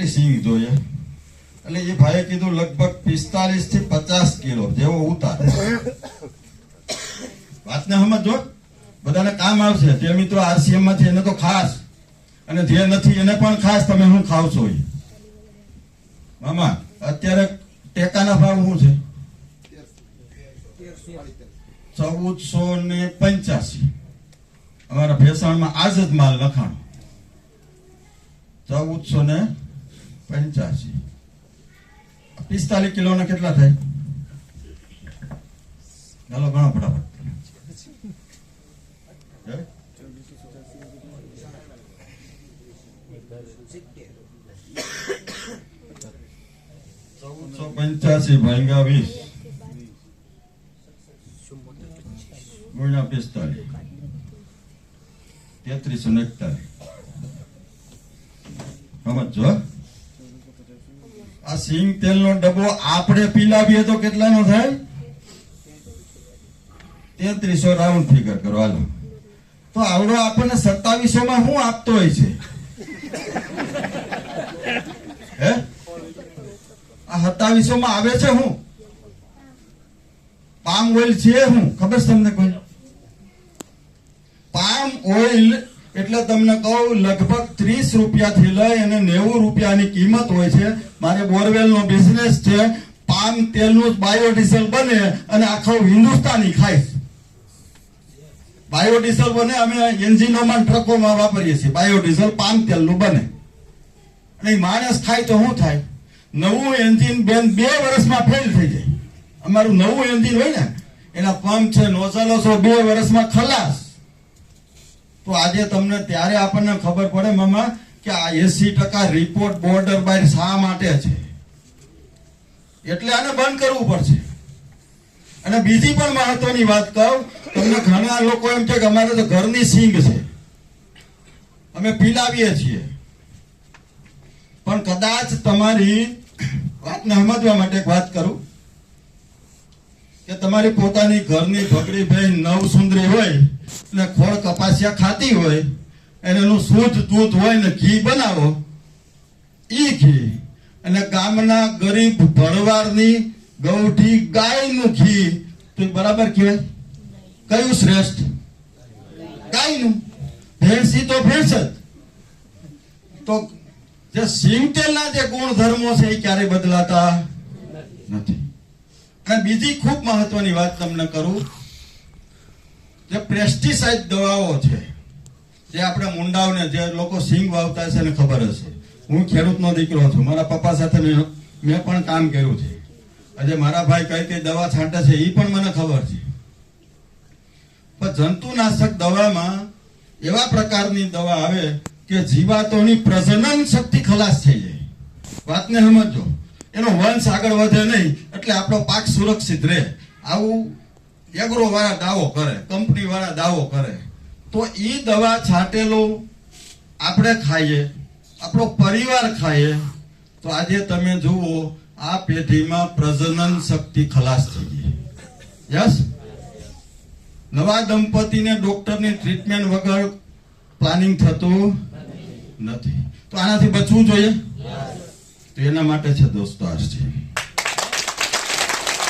કેટલી સિંગ જોઈએ? એટલે એ ભાઈએ કીધું લગભગ 45 થી 50 કિલો જેવો ઉતાર. વાતને સમજો, બધાને કામ આવશે. જે મિત્રો આરસીએમ માં છે એને તો ખાસ, અને જે નથી એને પણ ખાસ. તમે શું ખાવ છો? મામા અત્યારે ટેકાના ભાવ શું છે? 1485. અમારા ભેસાણમાં આજ જ માલ લખાણો 1485. 45 કિલો ના કેટલા થાય? ચાલો ઘણો ફટાફટ. 1485 ભાગ્યા 20 ગુણ્યા 45 3341. સમજો, આ સિંગ તેલ નો ડબ્બો આપણે પીલાવીએ તો કેટલાનો થાય? 3300 રાઉન્ડ ફિગર કરો હાલો. તો આવડો આપણને 2700 માં શું આપતો હોય છે? હે, આ 2700 માં આવે છે શું? પામ ઓઇલ છે શું ખબર છે તમને? કોઈ પામ ઓઇલ એટલે તમને કહું લગભગ 30 રૂપિયાથી લઈ અને 90 રૂપિયાની કિંમત હોય છે. મારે બોરવેલ નો બિઝનેસ છે. પામ તેલનું બાયોડીઝલ બને અને આખો હિન્દુસ્તાની ખાય. બાયોડીઝલ બને, અમે એન્જિનોમાં ટ્રકોમાં વાપરીએ છીએ. બાયોડીઝલ પામ તેલનું બને અને માણસ ખાય તો શું થાય? નવું એન્જિન 2 વર્ષમાં ફેલ થઈ જાય. અમારું નવું એન્જિન હોય ને, એના પંપ છે, નોઝલો છે, 2 વર્ષમાં ખલાસ. તો આજે તમને ત્યારે આપણને ખબર પડે મામા કે આ 80% રિપોર્ટ બોર્ડર બાય શા માટે છે. એટલે આને બંધ કરવું પડશે. અને બીજી પણ મહત્વની વાત કહું તમને, ઘણા લોકો એમ છે કે અમારે તો ઘરની સિંગ છે, અમે પીલાવીએ છીએ. પણ કદાચ તમારી વાતને સમજવા માટે એક વાત કરું કે તમારી પોતાની ઘરની ભગડી ભાઈ નવ સુંદરી હોય અને ખોળ કપાસિયા ખાતી હોય, એનું શુદ્ધ દૂધ હોય ને ઘી બનાવો, ઈ ઘી અને ગામના ગરીબ ભરવાડની ગૌઠી ગાયનું ઘી, તો બરાબર કહેવાય? કયું શ્રેષ્ઠ? ગાયનું. ભેંસી તો ભેંસ જ. તો જે સિંગ તેલના જે ગુણધર્મો છે એ ક્યારેય બદલાતા નથી. અને બીજી ખૂબ મહત્વની વાત તમને કરું, જે પેસ્ટિસાઇડ દવાઓ છે, જે આપણે મુંડાઓને જે લોકો સિંગ વાવતા છે એને ખબર હશે. હું ખેડૂતનો દીકરો છું, મારા પપ્પા સાથે મેં પણ કામ કર્યું છે. આજે મારા ભાઈ કઈ કઈ દવા છાંટે છે એ પણ મને ખબર છે. પણ જંતુનાશક દવામાં એવા પ્રકારની દવા આવે કે જીવાતોની પ્રજનન શક્તિ ખલાસ થઈ જાય. વાતને સમજો, એનો વંશ આગળ વધે નહીં, એટલે આપણો પાક સુરક્ષિત રહે. આવું એગ્રો વાળા દાવો કરે, કંપની વાળા દાવો કરે. તો એ દવા છાંટેલું આપણે ખાઈએ, આપણો પરિવાર ખાઈએ, તો આજે તમે જુઓ આ પેઢીમાં પ્રજનન શક્તિ ખલાસ થઈ ગઈ. યસ, નવા દંપતીને ડોક્ટરની ટ્રીટમેન્ટ વગર પ્લાનિંગ થતું નથી. તો આનાથી બચવું જોઈએ. તો એના માટે છે દોસ્તો આ છે.